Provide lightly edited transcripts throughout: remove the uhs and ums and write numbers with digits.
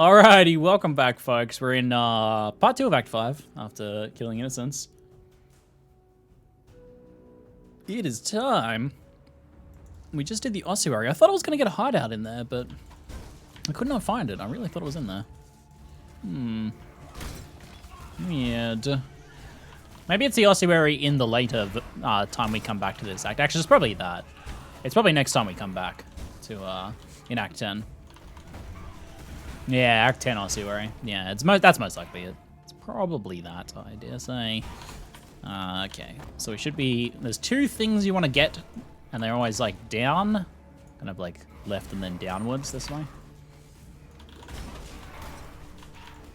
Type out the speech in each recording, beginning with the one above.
Alrighty, welcome back, folks. We're in part 2 of Act 5 after killing innocents. It is time. We just did the ossuary. I thought I was going to get a hideout in there, but I could not find it. I really thought it was in there. Weird. Maybe it's the ossuary in the later time we come back to this act. Actually, it's probably that. It's probably next time we come back to in Act 10. Yeah, Act 10 ossuary. Yeah, that's most likely it. It's probably that, I dare say. Okay, so we should be... There's two things you want to get, and they're always, like, down. Kind of, like, left and then downwards this way.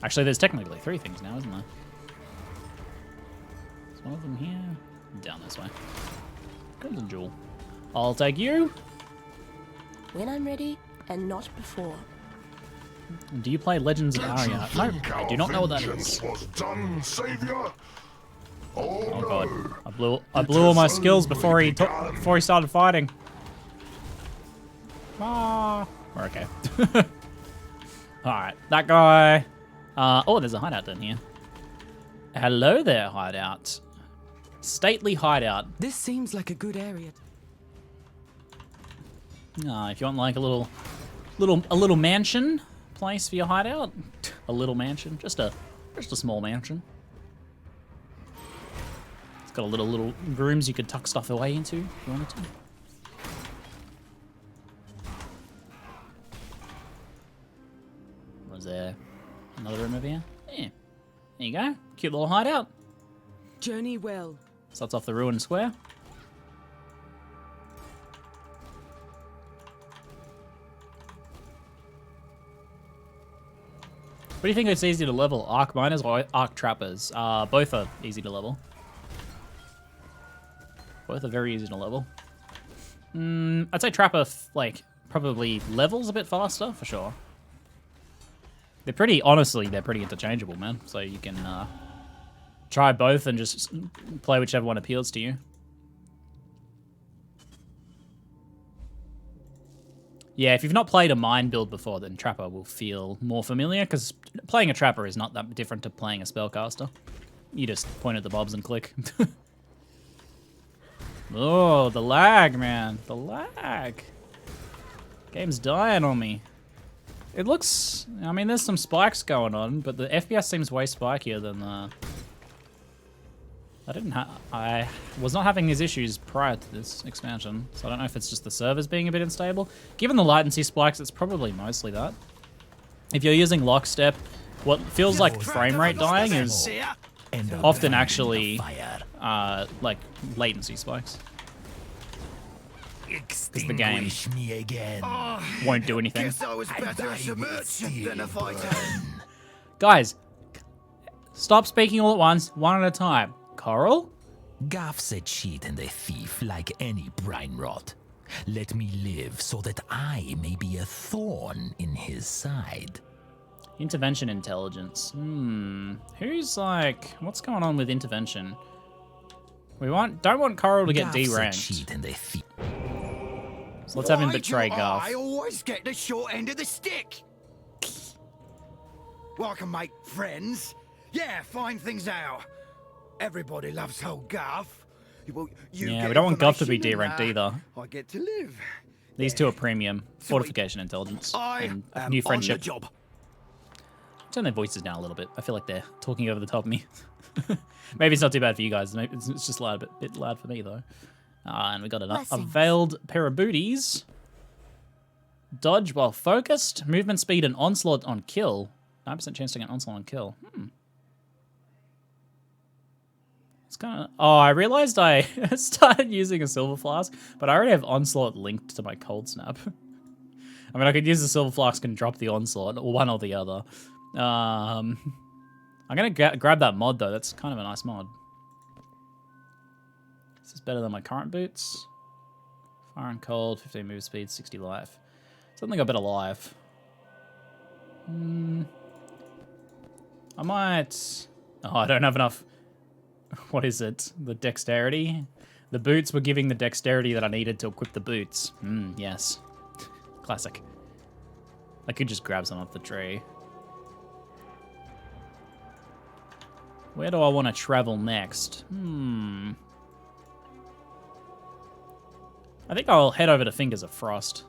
Actually, there's technically three things now, isn't there? Is one of them here? Down this way. Crimson Jewel. I'll take you. When I'm ready, and not before. Do you play Legends of Aria? No, I do not know what that is. Done, savior? Oh god, I blew all my skills before he started fighting. Ah, we're okay. All right, that guy. Oh, there's a hideout down here. Hello there, hideout. Stately hideout. This seems like a good area. If you want like a little mansion place for your hideout, a little mansion, just a small mansion. It's got a little rooms you could tuck stuff away into if you wanted to. Was there another room over here? Yeah. There you go. Cute little hideout. Journey well. Starts off the ruined square. What do you think it's easy to level? Arc miners or arc trappers? Both are easy to level. Both are very easy to level. I'd say trapper, like, probably levels a bit faster, for sure. They're pretty, honestly, they're pretty interchangeable, man. So you can try both and just play whichever one appeals to you. Yeah, if you've not played a mine build before, then Trapper will feel more familiar, because playing a Trapper is not that different to playing a Spellcaster. You just point at the bobs and click. Oh, the lag, man. The lag. Game's dying on me. It looks... I mean, there's some spikes going on, but the FPS seems way spikier than I was not having these issues prior to this expansion, so I don't know if it's just the servers being a bit unstable. Given the latency spikes, it's probably mostly that. If you're using lockstep, what feels like frame rate dying is often actually like latency spikes. Because the game won't do anything. Guys, stop speaking all at once, one at a time. Coral? Gaff's a cheat and a thief like any brine rot. Let me live so that I may be a thorn in his side. Intervention intelligence. Who's like... What's going on with intervention? We don't want Coral to get D-ranked. Cheat and a thief. So let's have him betray Gaff. I always get the short end of the stick. Well, I can make friends. Yeah, find things out. Everybody loves old Gaff. Well, yeah, we don't want Gaff to be D-ranked either. I get to live. These two are premium. Fortification intelligence. And a new friendship. Job. Turn their voices down a little bit. I feel like they're talking over the top of me. Maybe it's not too bad for you guys. Maybe it's just a bit loud for me, though. And we got a veiled pair of booties. Dodge while focused. Movement speed and onslaught on kill. 9% chance to get onslaught on kill. It's kind of... Oh, I realized I started using a silver flask, but I already have onslaught linked to my cold snap. I mean, I could use the silver flask and drop the onslaught, or one or the other. I'm gonna grab that mod though. That's kind of a nice mod. This is better than my current boots. Fire and cold, 15 move speed, 60 life. Something got better life. I might... Oh, I don't have enough... What is it? The dexterity? The boots were giving the dexterity that I needed to equip the boots. Yes. Classic. I could just grab some off the tree. Where do I want to travel next? I think I'll head over to Fingers of Frost.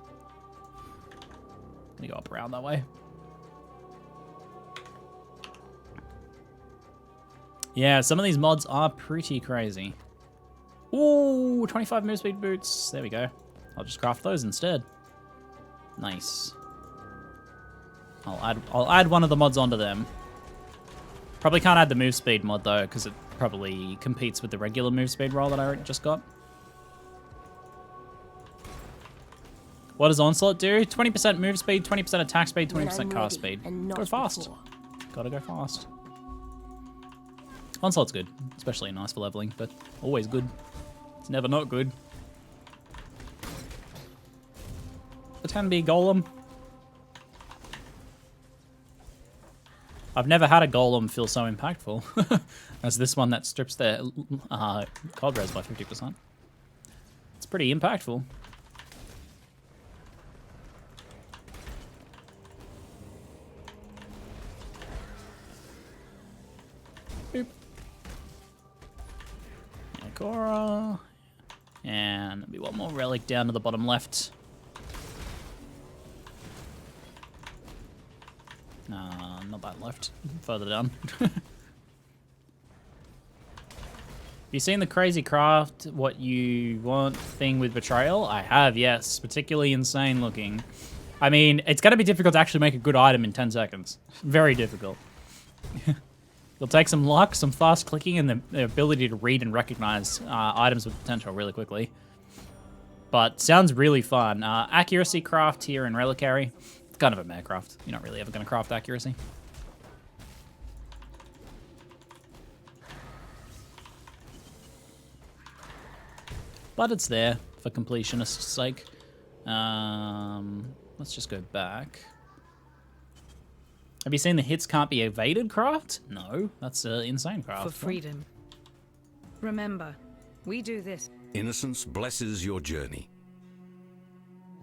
Let me go up around that way. Yeah, some of these mods are pretty crazy. Ooh, 25 move speed boots. There we go. I'll just craft those instead. Nice. I'll add one of the mods onto them. Probably can't add the move speed mod though, because it probably competes with the regular move speed roll that I just got. What does Onslaught do? 20% move speed, 20% attack speed, 20% cast speed. Go fast. Before. Gotta go fast. Onslaught's good, especially nice for leveling, but always good. It's never not good. The 10B Golem. I've never had a Golem feel so impactful as this one that strips their cold res by 50%. It's pretty impactful. Boop. Agora. And maybe one more relic down to the bottom left. Not that left. Further down. Have you seen the crazy craft what you want thing with Betrayal? I have, yes. Particularly insane looking. I mean, it's going to be difficult to actually make a good item in 10 seconds. Very difficult. It'll take some luck, some fast clicking, and the ability to read and recognize items with potential really quickly. But sounds really fun. Accuracy craft here in Reliquary. It's kind of a meh craft. You're not really ever going to craft accuracy. But it's there for completionist's sake. Let's just go back. Have you seen the hits can't be evaded craft? No, that's an insane craft. For freedom. Remember, we do this. Innocence blesses your journey.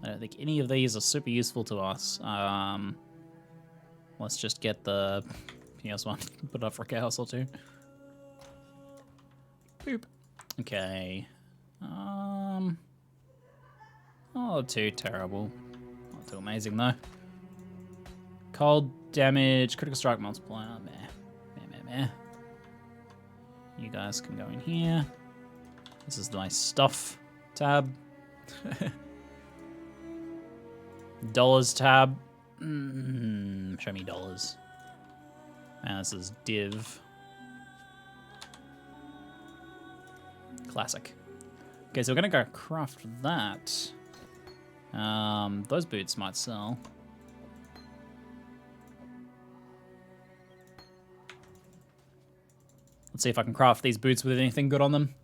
I don't think any of these are super useful to us. Let's just get the PS1. Put it up for a chaos or two. Boop. Okay. Not too terrible. Not too amazing though. Cold damage, critical strike multiplier. Meh. You guys can go in here. This is my stuff tab. Dollars tab. Show me dollars. And this is div. Classic. Okay, so we're gonna go craft that. Those boots might sell. Let's see if I can craft these boots with anything good on them.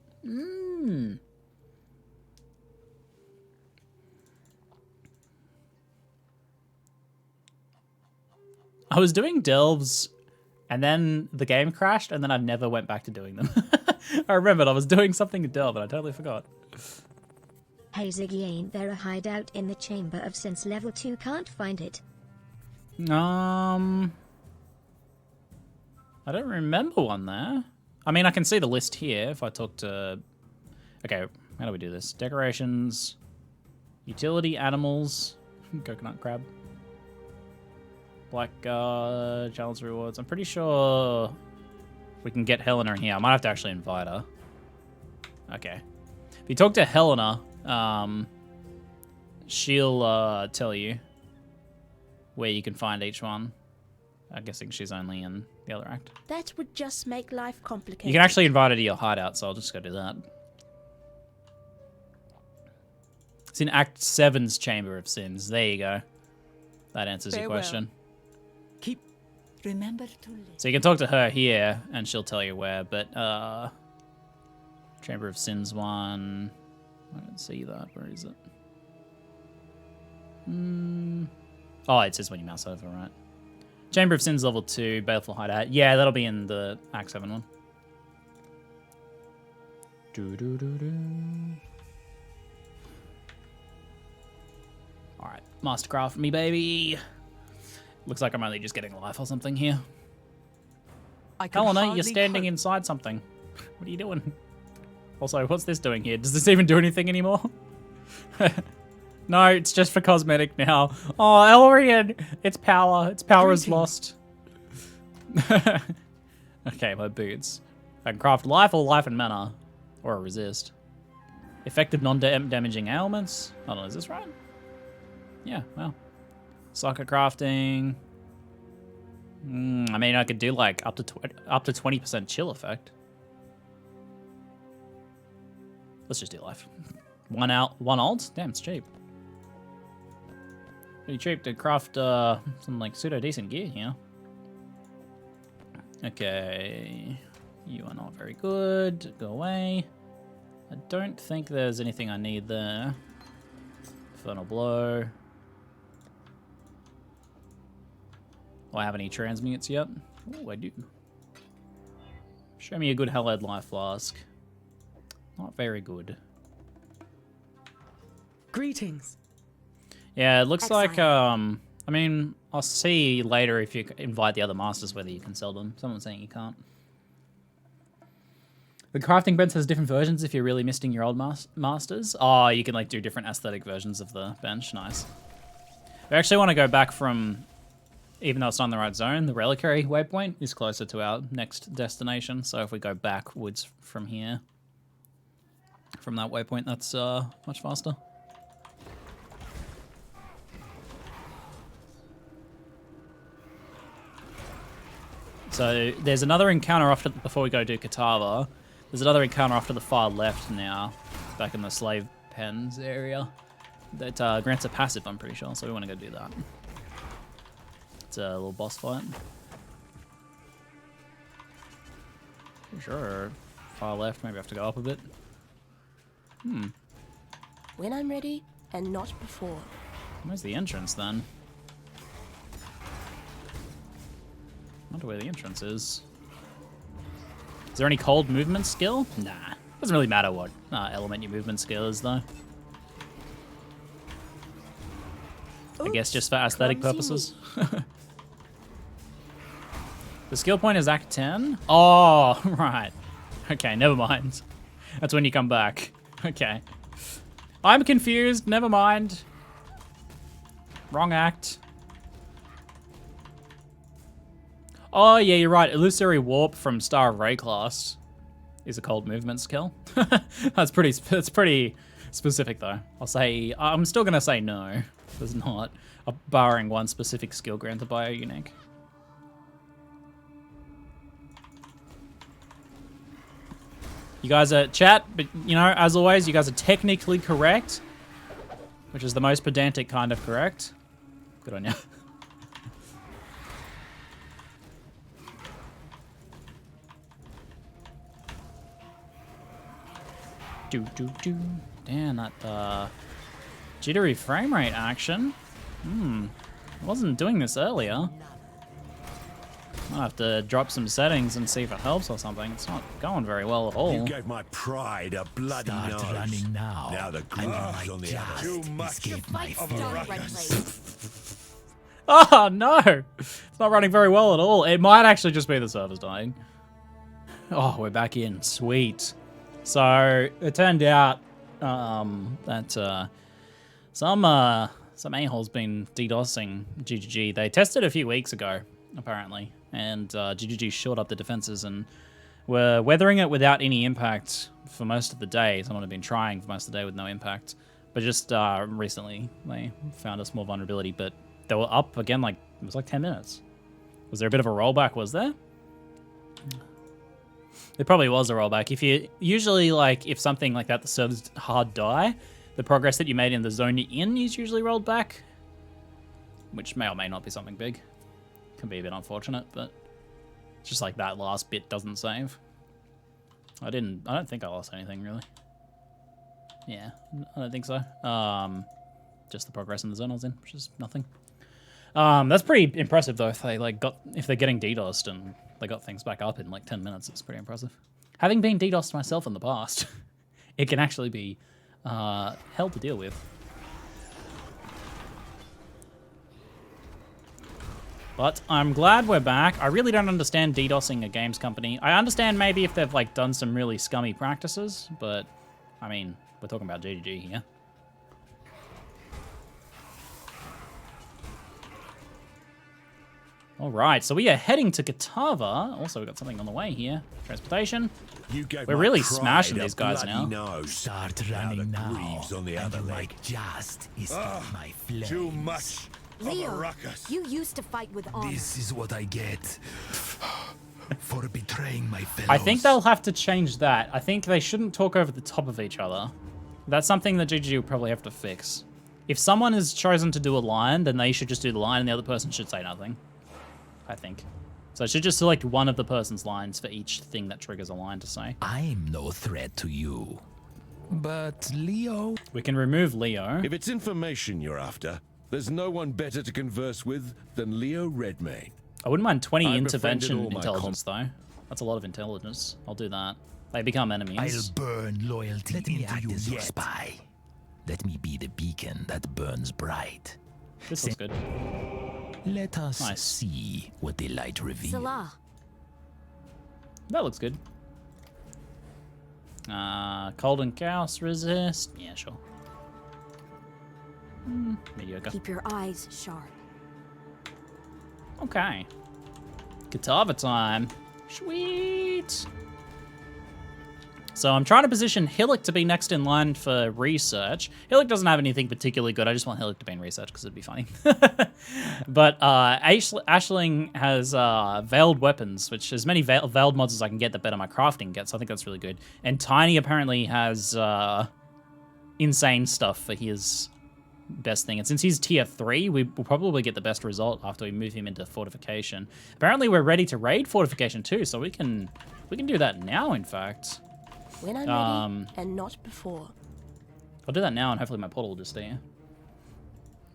I was doing delves, and then the game crashed, and then I never went back to doing them. I remembered I was doing something to delve, and I totally forgot. Hey Ziggy, ain't there a hideout in the Chamber of Sins level 2? Can't find it. I don't remember one there. I mean, I can see the list here if I talk to... Okay, how do we do this? Decorations, utility, animals, coconut crab, blackguard, challenge rewards. I'm pretty sure we can get Helena in here. I might have to actually invite her. Okay. If you talk to Helena, she'll tell you where you can find each one. I'm guessing she's only in the other act. That would just make life complicated. You can actually invite her to your hideout, so I'll just go do that. It's in Act 7's Chamber of Sins. There you go. That answers your question. Remember to live. So you can talk to her here, and she'll tell you where, but, Chamber of Sins one... I don't see that. Where is it? Oh, it says when you mouse over, right? Chamber of Sins level 2, Baleful Hideout. Yeah, that'll be in the Act 7 one. Alright, Mastercraft me, baby. Looks like I'm only just getting life or something here. I could Helena, you're hardly standing hope- inside something. What are you doing? Also, what's this doing here? Does this even do anything anymore? No, it's just for cosmetic now. Oh, Elrian! Its power. Its power is lost. Okay, my boots. I can craft life or life and mana. Or a resist. Effective non-damaging ailments. Hold on, is this right? Yeah, well. Socket crafting. I mean, I could do like up to 20% chill effect. Let's just do life. One alt? Damn, it's cheap. Pretty cheap to craft some like pseudo-decent gear here. Okay. You are not very good. Go away. I don't think there's anything I need there. Infernal Blow. Do I have any transmutes yet? Oh, I do. Show me a good Hellhead Life Flask. Not very good. Greetings. Yeah, it looks like, Exile. I mean, I'll see later if you invite the other masters whether you can sell them. Someone's saying you can't. The crafting bench has different versions if you're really missing your old masters. Oh, you can like do different aesthetic versions of the bench. Nice. We actually want to go back from, even though it's not in the right zone, the reliquary waypoint is closer to our next destination. So if we go backwards from here, from that waypoint, that's much faster. So there's another encounter after, before we go do Kitava. There's another encounter off to the far left now, back in the slave pens area. That grants a passive, I'm pretty sure, so we want to go do that. It's a little boss fight. Pretty sure far left, maybe I have to go up a bit. When I'm ready, and not before. Where's the entrance then? I wonder where the entrance is. Is there any cold movement skill? Nah. Doesn't really matter what element your movement skill is, though. I guess just for aesthetic purposes. The skill point is Act 10? Oh, right. Okay, never mind. That's when you come back. Okay. I'm confused. Never mind. Wrong act. Oh, yeah, you're right. Illusory Warp from Star of Ray class is a cold movement skill. That's pretty specific, though. I'm still going to say no. There's not. Barring one specific skill granted by a unique. You guys are chat, but you know, as always, you guys are technically correct, which is the most pedantic kind of correct. Good on you. Damn, that jittery frame rate action. I wasn't doing this earlier. I'll have to drop some settings and see if it helps or something. It's not going very well at all. You gave my pride a bloody Start nose. running now. Now the I groove's might on the other. just Too much escape my of a Right ruckus. place. Oh, no. It's not running very well at all. It might actually just be the server's dying. Oh, we're back in. Sweet. So, it turned out that some a-hole's been DDoSing GGG. They tested a few weeks ago, apparently, and GGG shored up the defenses and were weathering it without any impact for most of the day. Someone had been trying for most of the day with no impact. But just recently, they found a small vulnerability, but they were up again, like, it was like 10 minutes. Was there a bit of a rollback, was there? There probably was a rollback. If you usually, like, if something like that, the server's hard die, the progress that you made in the zone you're in is usually rolled back, which may or may not be something big. Can be a bit unfortunate, but it's just like that last bit doesn't save. I don't think I lost anything, really. Yeah, I don't think so. Just the progress in the zone I was in, which is nothing. That's pretty impressive, though. If they're getting DDoSed and they got things back up in like 10 minutes, it's pretty impressive. Having been DDoSed myself in the past, it can actually be hell to deal with. But I'm glad we're back. I really don't understand DDoSing a games company. I understand maybe if they've like done some really scummy practices, but I mean, we're talking about ZiggyD here. All right, so we are heading to Kitava. Also, we've got something on the way here. Transportation. We're really smashing these guys now. Start running now. On the and other you leg. might just escape my flames. Too much of a Leo, ruckus. you used to fight with honor. This is what I get for betraying my fellows. I think they'll have to change that. I think they shouldn't talk over the top of each other. That's something that GG will probably have to fix. If someone has chosen to do a line, then they should just do the line and the other person should say nothing. I think. So I should just select one of the person's lines for each thing that triggers a line to say. I'm no threat to you. But Leo... We can remove Leo. If it's information you're after, there's no one better to converse with than Leo Redmayne. I wouldn't mind 20 I intervention befriended all my intelligence, though. That's a lot of intelligence. I'll do that. They become enemies. I'll burn loyalty into you as your spy. Let me be the beacon that burns bright. This looks good. Let us Nice. see what the light reveals. Salah. That looks good. Cold and chaos resist. Yeah, sure. Mediocre. Keep your eyes sharp. Okay. Kitava time. Sweet. So I'm trying to position Hillock to be next in line for research. Hillock doesn't have anything particularly good. I just want Hillock to be in research because it'd be funny. But Ashling has veiled weapons, which as many veiled mods as I can get, the better my crafting gets. So I think that's really good. And Tiny apparently has insane stuff for his best thing. And since he's tier 3, we will probably get the best result after we move him into Fortification. Apparently we're ready to raid Fortification too, so we can do that now, in fact. When I'm ready and not before. I'll do that now, and hopefully my portal will just stay here.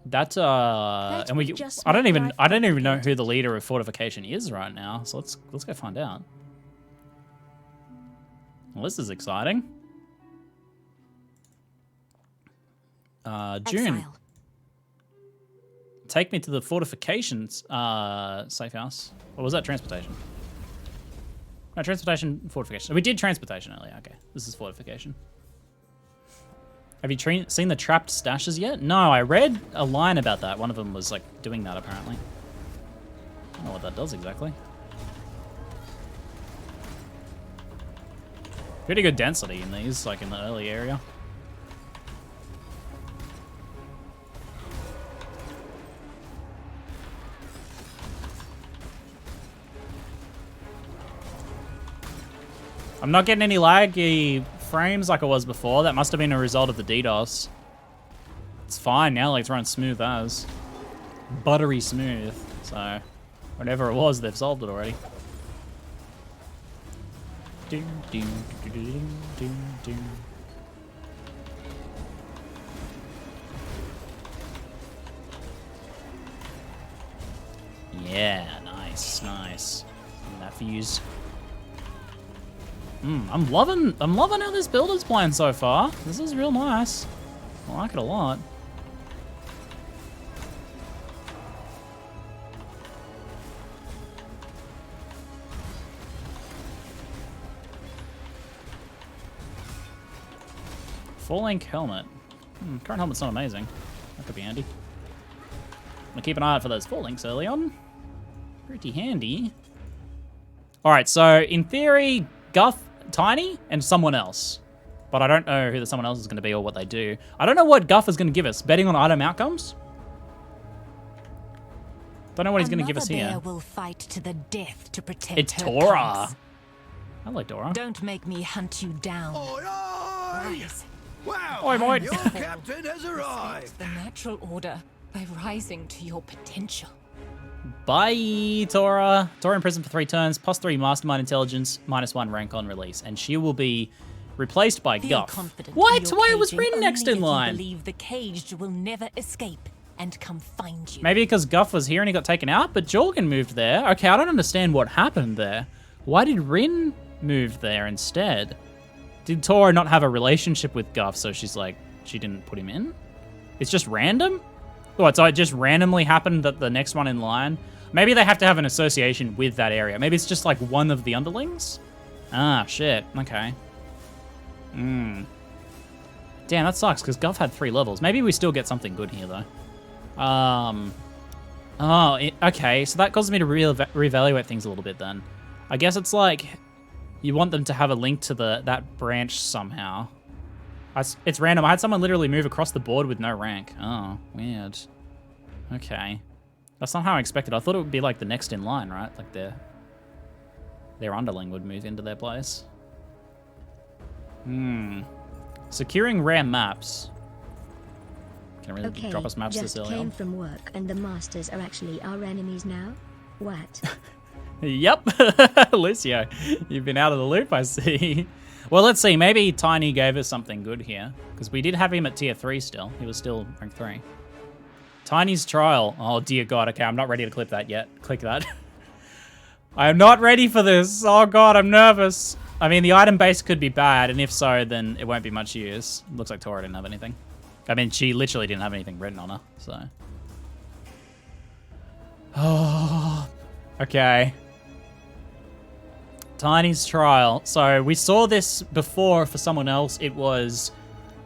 That and we just I don't make even life know who the leader of Fortification is right now. So let's go find out. Well, this is exciting. June. Exile. Take me to the Fortifications Safehouse. Or was that Transportation? No, Transportation, Fortification. We did Transportation earlier. Okay, this is Fortification. Have you seen the trapped stashes yet? No, I read a line about that. One of them was like doing that apparently. I don't know what that does exactly. Pretty good density in these, like in the early area. I'm not getting any laggy frames like I was before. That must have been a result of the DDoS. It's fine now, like it's running smooth as. Buttery smooth. So, whatever it was, they've solved it already. Yeah, nice, nice. That fuse. I'm loving how this build is playing so far. This is real nice. I like it a lot. Full-length helmet. Current helmet's not amazing. That could be handy. I'm gonna keep an eye out for those full links early on. Pretty handy. Alright, so in theory, Guff, Tiny, and someone else. But I don't know who the someone else is going to be or what they do. I don't know what Guff is going to give us. Betting on item outcomes? Don't know what he's going to give us here. Bear will fight to the death to protect It's her Tora. cubs. I like Dora. Don't make me hunt you down. Oi, oi! Rise. Wow! Oi, mate. Your captain has arrived! The natural order by rising to your potential. Bye, Tora. Tora in prison for 3 turns, +3 mastermind intelligence, -1 rank on release. And she will be replaced by Feel Guff. confident What? in your Why was caging Rin next only in if you line? believe the caged will never escape and come find you. Maybe because Guff was here and he got taken out, but Jorgen moved there. Okay, I don't understand what happened there. Why did Rin move there instead? Did Tora not have a relationship with Guff, so she's like, she didn't put him in? It's just random? What, so it just randomly happened that the next one in line? Maybe they have to have an association with that area. Maybe it's just like one of the underlings? Ah, shit. Okay. Damn, that sucks, because Gov had 3 levels. Maybe we still get something good here, though. Okay, so that causes me to reevaluate things a little bit, then. I guess it's like you want them to have a link to that branch somehow. It's random. I had someone literally move across the board with no rank. Oh, weird. Okay. That's not how I expected. I thought it would be like the next in line, right? Like their underling would move into their place. Securing rare maps. Can it really drop us maps this early on? Just came from work and the masters are actually our enemies now? What? Yep. Lucio, you've been out of the loop, I see. Well, let's see. Maybe Tiny gave us something good here. Because we did have him at tier 3 still. He was still rank 3. Tiny's trial. Oh, dear God. Okay, I'm not ready to clip that yet. Click that. I am not ready for this. Oh, God, I'm nervous. I mean, the item base could be bad. And if so, then it won't be much use. Looks like Tora didn't have anything. I mean, she literally didn't have anything written on her. So. Oh. Okay. Tiny's trial. So we saw this before for someone else. It was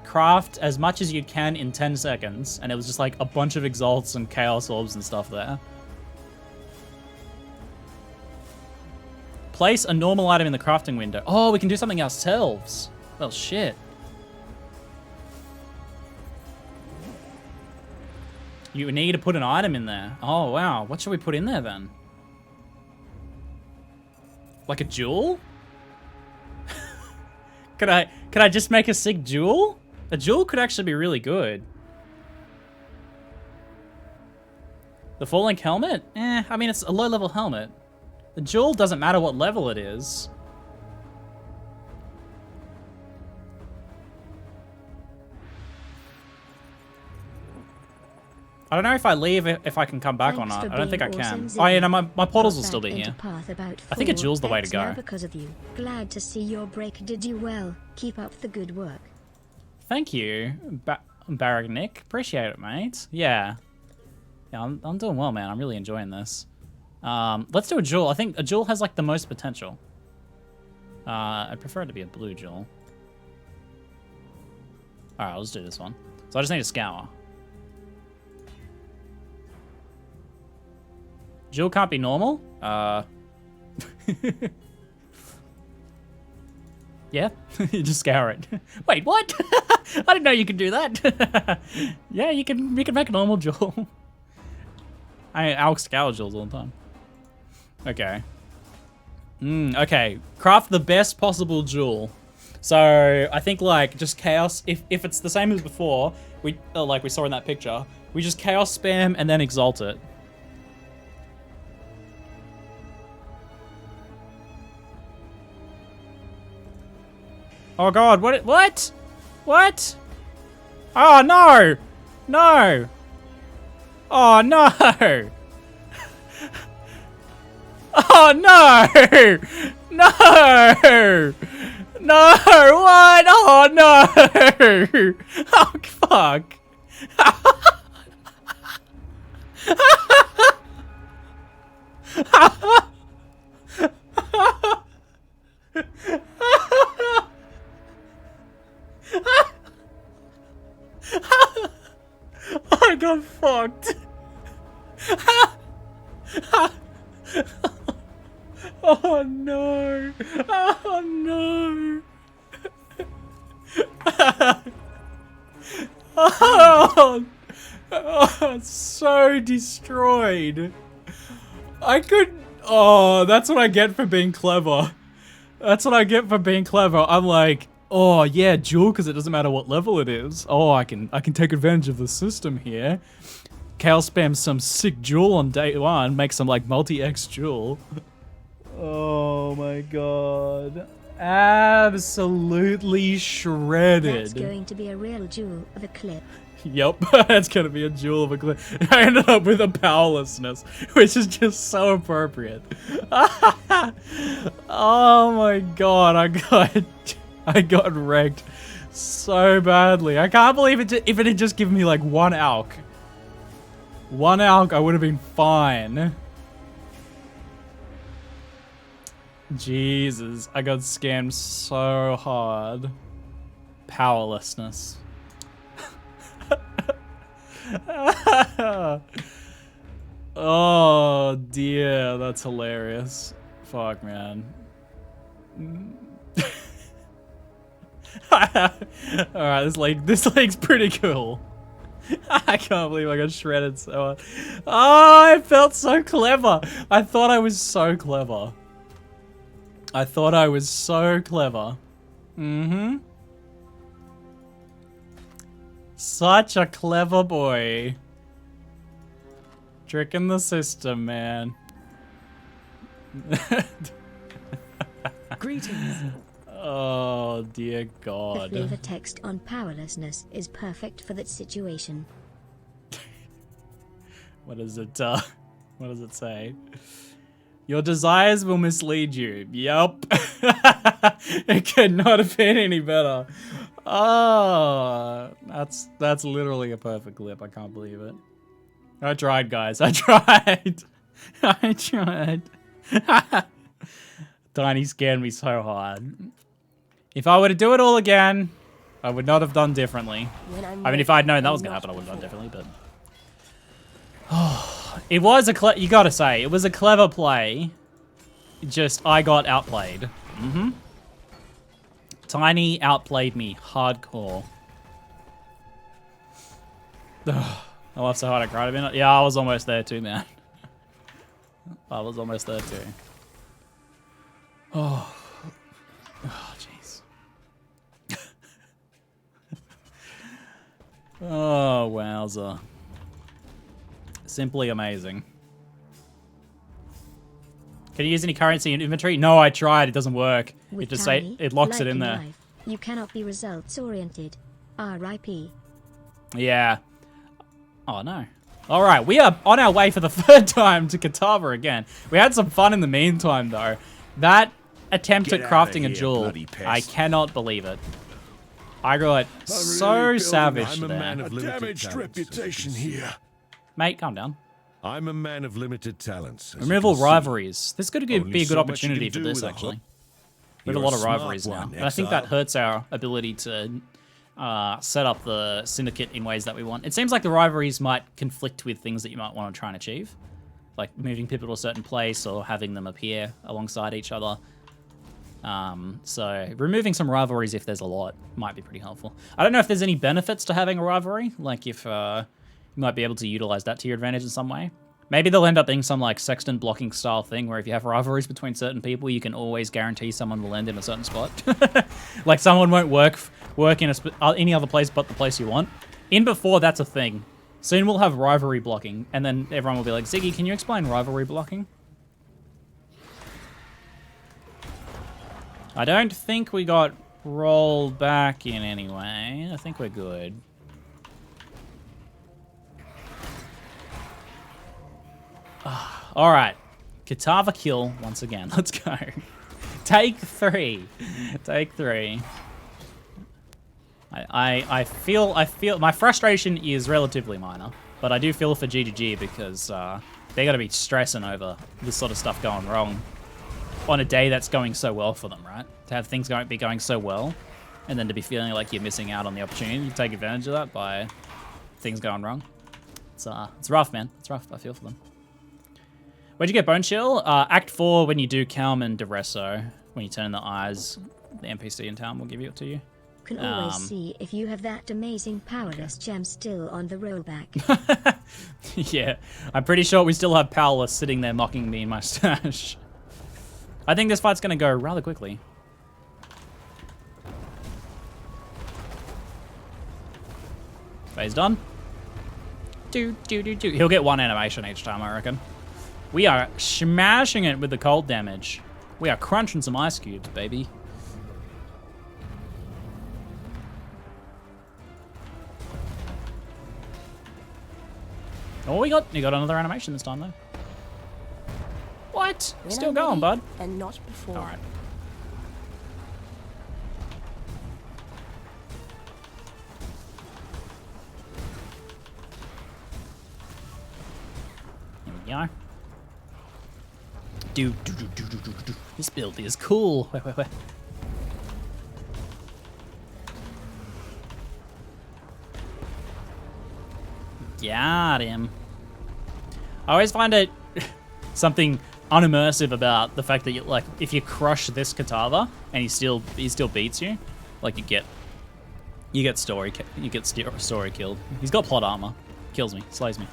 craft as much as you can in 10 seconds. And it was just like a bunch of exalts and chaos orbs and stuff there. Place a normal item in the crafting window. Oh, we can do something ourselves. Well, shit. You need to put an item in there. Oh, wow. What should we put in there then? Like a jewel? Could I just make a sick jewel? A jewel could actually be really good. The full link helmet? I mean, it's a low level helmet. The jewel doesn't matter what level it is. I don't know if I leave if I can come back or not. I don't think I can. Oh yeah, no, my portals will still be here. I think a jewel's the way to go. Because of you. Glad to see your break did you well. Keep up the good work. Thank you, Baragnik. Appreciate it, mate. Yeah. Yeah, I'm doing well, man. I'm really enjoying this. Let's do a jewel. I think a jewel has like the most potential. I'd prefer it to be a blue jewel. Alright, I'll just do this one. So I just need a scour. Jewel can't be normal? Yeah, you just scour it. Wait, what? I didn't know you could do that. Yeah, you can make a normal jewel. I'll scour jewels all the time. Okay. Okay, craft the best possible jewel. So I think like just chaos. If it's the same as before, like we saw in that picture, we just chaos spam and then exalt it. Oh God! What? What? Oh no! No! Oh no! Oh no! No! No! What? Oh no! Oh fuck! I got fucked. Oh no. Oh no. Oh, so destroyed. I couldn't. Oh, that's what I get for being clever. That's what I get for being clever. I'm like, oh yeah, jewel, because it doesn't matter what level it is. Oh, I can take advantage of the system here. Chaos spam some sick jewel on day 1, make some like multi-X jewel. Oh my God. Absolutely shredded. That's going to be a real jewel of a clip. Yep, that's gonna be a jewel of a clip. I ended up with a powerlessness, which is just so appropriate. Oh my God, I got wrecked so badly. I can't believe it. If it had just given me like one alk. One alk, I would have been fine. Jesus, I got scammed so hard. Powerlessness. Oh dear, that's hilarious. Fuck, man. Alright, this league's pretty cool. I can't believe I got shredded so hard. Oh, I felt so clever. I thought I was so clever. I thought I was so clever. Mm-hmm. Such a clever boy. Tricking the system, man. Greetings. Oh, dear The God. flavor text on powerlessness is perfect for that situation. What does it say? Your desires will mislead you. Yup. It could not have been any better. Oh, that's literally a perfect clip. I can't believe it. I tried, guys. I tried. I tried. Tiny scared me so hard. If I were to do it all again, I would not have done differently. I mean, if I'd known that was going to happen, I would have done differently, but... Oh, it was you gotta say, it was a clever play. Just, I got outplayed. Mm-hmm. Tiny outplayed me hardcore. I laughed so hard I cried a minute. Yeah, I was almost there too, man. I was almost there too. Oh. Oh, jeez. Oh, wowza. Simply amazing. Can you use any currency in inventory? No, I tried. It doesn't work. With It just Tiny, it locks like it in there. life, you cannot be results oriented. R.I.P. Yeah. Oh, no. All right, we are on our way for the third time to Kitava again. We had some fun in the meantime, though. That attempt Get at out of crafting a here, jewel, bloody pest. I cannot believe it. I got so building- savage I'm a there. man of A limited damaged talents, as you reputation can see. here. Mate, calm down. I'm a man of limited talents. as you Removal can see. rivalries. This could Only be a good so much you opportunity can for do this, with a actually. hook. We have a You're lot a of smart rivalries now. one, And I think that Exile. hurts our ability to set up the syndicate in ways that we want. It seems like the rivalries might conflict with things that you might want to try and achieve. Like moving people to a certain place or having them appear alongside each other. So removing some rivalries if there's a lot might be pretty helpful. I don't know if there's any benefits to having a rivalry. Like if you might be able to utilize that to your advantage in some way. Maybe they'll end up being some like sexton blocking style thing where if you have rivalries between certain people, you can always guarantee someone will end in a certain spot. Like someone won't work in any other place but the place you want. In before, that's a thing. Soon we'll have rivalry blocking, and then everyone will be like, Ziggy, can you explain rivalry blocking? I don't think we got rolled back in any way. I think we're good. All right, Kitava kill once again. Let's go. Take 3. Take 3. I feel my frustration is relatively minor, but I do feel for GGG because they got to be stressing over this sort of stuff going wrong on a day that's going so well for them, right? To have things be going so well, and then to be feeling like you're missing out on the opportunity to take advantage of that by things going wrong. It's rough, man. It's rough. I feel for them. Where'd you get Bone Chill? Act 4 when you do Calm and Deresso. When you turn the eyes, the NPC in town will give it to you. Can always see if you have that amazing powerless gem still on the rollback. Yeah, I'm pretty sure we still have Powerless sitting there mocking me in my stash. I think this fight's going to go rather quickly. Phase done. He'll get 1 animation each time, I reckon. We are smashing it with the cold damage. We are crunching some ice cubes, baby. Oh, he got another animation this time, though. What? When Still I'm going, ready bud. And not before. All right. Here we go. This build is cool. Wait. Got him. I always find it something unimmersive about the fact that you, like, if you crush this Kitava and he still beats you, like you get story killed. He's got plot armor, kills me, slays me.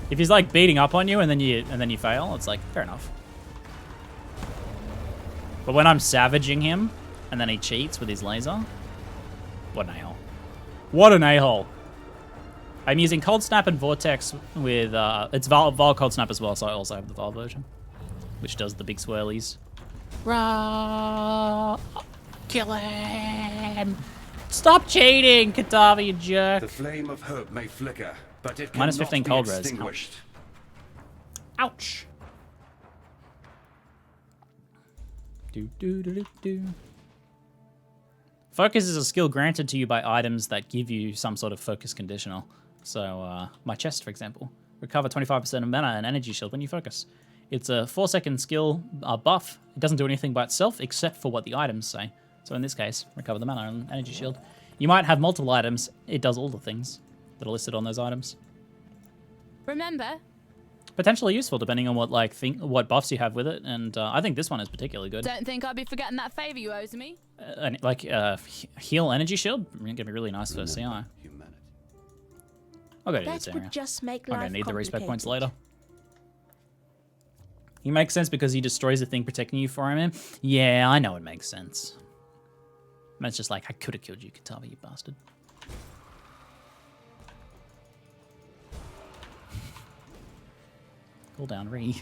If he's like beating up on you and then you fail, it's like fair enough. But when I'm savaging him and then he cheats with his laser, what an a-hole! What an a-hole! I'm using Cold Snap and Vortex with, it's Vol Cold Snap as well, so I also have the Vol version, which does the big swirlies. Rah! Kill him! Stop cheating, Kitava, you jerk! The flame of hope may flicker, but it Minus cannot 15 be cold res. extinguished. Ouch! Do. Focus is a skill granted to you by items that give you some sort of focus conditional. So, my chest, for example. Recover 25% of mana and energy shield when you focus. It's a 4-second skill buff. It doesn't do anything by itself except for what the items say. So in this case, recover the mana and energy shield. You might have multiple items. It does all the things that are listed on those items. Remember, Potentially useful depending on what what buffs you have with it, and I think this one is particularly good. don't think I'd be forgetting that favor you owes me. Heal energy shield, gonna be really nice for CI. I'll go to this That area. would just make I'm gonna life need the respect points complicated. later. He makes sense because he destroys the thing protecting you for him. Yeah, I know it makes sense. And it's just like, I could have killed you, Kitava, you bastard. Cool down, Ree.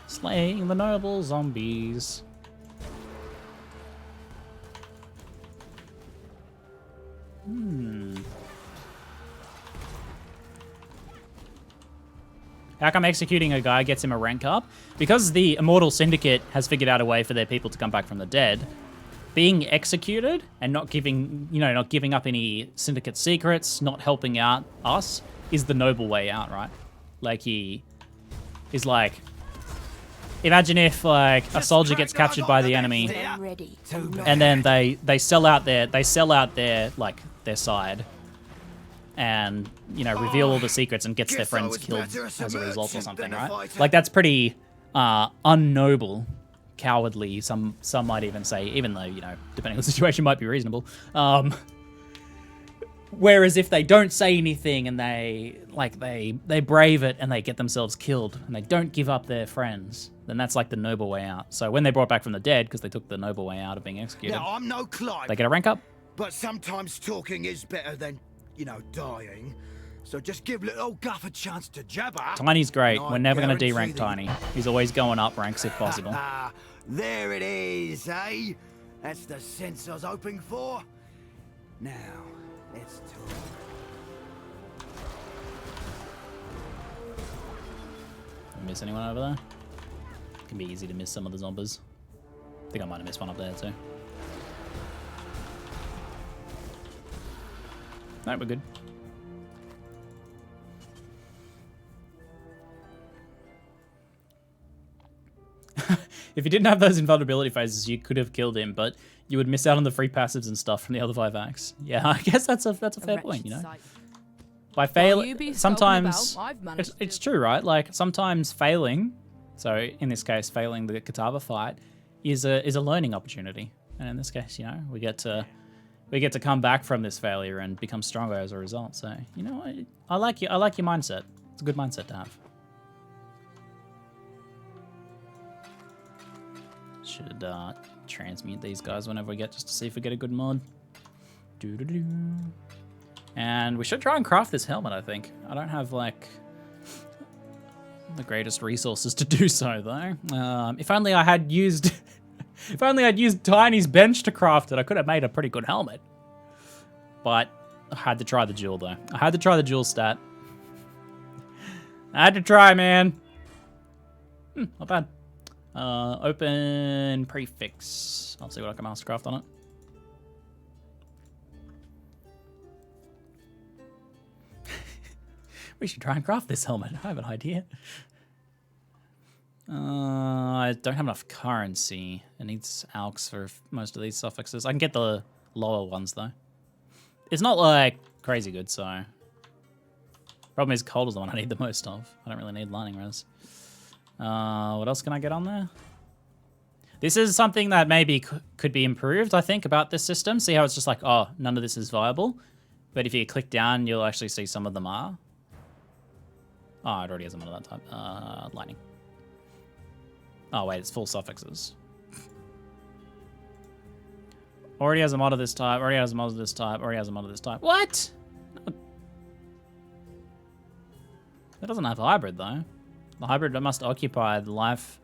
Slaying the noble zombies. How come executing a guy gets him a rank up? Because the Immortal Syndicate has figured out a way for their people to come back from the dead. Being executed and not giving up any Syndicate secrets, not helping out us, is the noble way out, right? Like, he is like, imagine if like a soldier gets captured by the enemy, and then they sell out their like their side, and reveal all the secrets and gets their friends killed as a result or something, right? Like, that's pretty unnoble, cowardly. Some might even say, even though depending on the situation, might be reasonable. Whereas if they don't say anything and they brave it and they get themselves killed and they don't give up their friends, then that's like the noble way out. So when they brought back from the dead, because they took the noble way out of being executed, Now, I'm no Clive, they get a rank up. but sometimes talking is better than, dying. So just give little old Guff a chance to jabber. Tiny's great. and I We're never going to guarantee D-rank Tiny. He's always going up ranks if possible. There it is, eh? That's the sense I was hoping for. Now, let's talk. Miss anyone over there? Can be easy to miss some of the zombies. I think I might have missed one up there too. No, we're good. If you didn't have those invulnerability phases, you could have killed him, but you would miss out on the free passives and stuff from the other 5 acts. Yeah, I guess that's a fair point, By failing, sometimes it's true, right? Like, sometimes failing, so in this case, failing the Kitava fight is a learning opportunity, and in this case, we get to come back from this failure and become stronger as a result. So, I like your mindset. It's a good mindset to have. Should transmute these guys whenever we get, just to see if we get a good mod. And we should try and craft this helmet, I think. I don't have, like, the greatest resources to do so, though. If only I had used... if only I'd used Tiny's bench to craft it, I could have made a pretty good helmet. But I had to try the jewel, though. I had to try the jewel stat. I had to try, man. Not bad. Open prefix. I'll see what I can mastercraft on it. We should try and craft this helmet. I have an idea. I don't have enough currency. It needs alks for most of these suffixes. I can get the lower ones though. It's not like crazy good, so. Problem is cold is the one I need the most of. I don't really need lining res. What else can I get on there? This is something that maybe could be improved, I think, about this system. See how it's just like, oh, none of this is viable. But if you click down, you'll actually see some of them are. Oh, it already has a mod of that type. Lightning. Oh, wait, it's full suffixes. Already has a mod of this type, already has a mod of this type, already has a mod of this type. What? It doesn't have hybrid, though. The hybrid must occupy the life...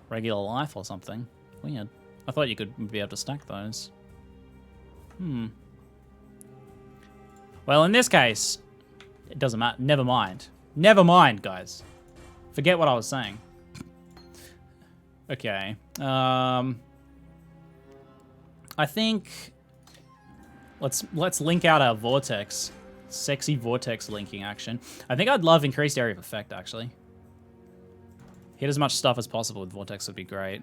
regular life or something. Weird. I thought you could be able to stack those. Well, in this case, it doesn't matter. Never mind. Never mind, guys. Forget what I was saying. Okay. I think let's link out our vortex. Sexy vortex linking action. I think I'd love increased area of effect, actually. Hit as much stuff as possible with vortex would be great.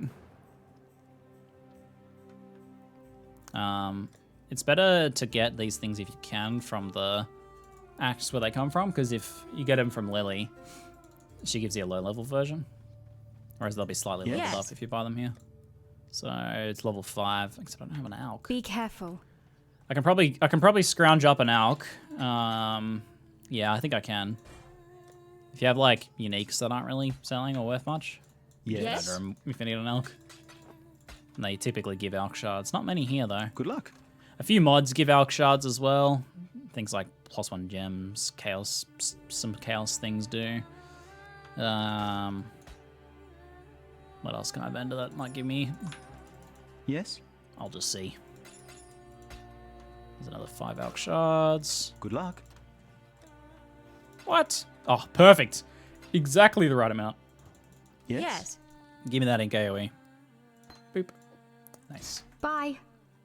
It's better to get these things if you can from the acts where they come from, because if you get them from Lily, she gives you a low-level version. Whereas they'll be slightly leveled up if you buy them here. So it's level 5, except I don't have an alk. Be careful. I can probably scrounge up an alk. Yeah, I think I can. If you have like uniques that aren't really selling or worth much, yes. Better if you need an alk. And they typically give alk shards. Not many here though. Good luck. A few mods give alk shards as well. Things like +1 gems, chaos, some chaos things do. What else can I vendor that might give me? Yes. I'll just see. There's another 5 alk shards. Good luck. What? Oh, perfect. Exactly the right amount. Yes. Give me that in AoE. Boop. Nice. Bye.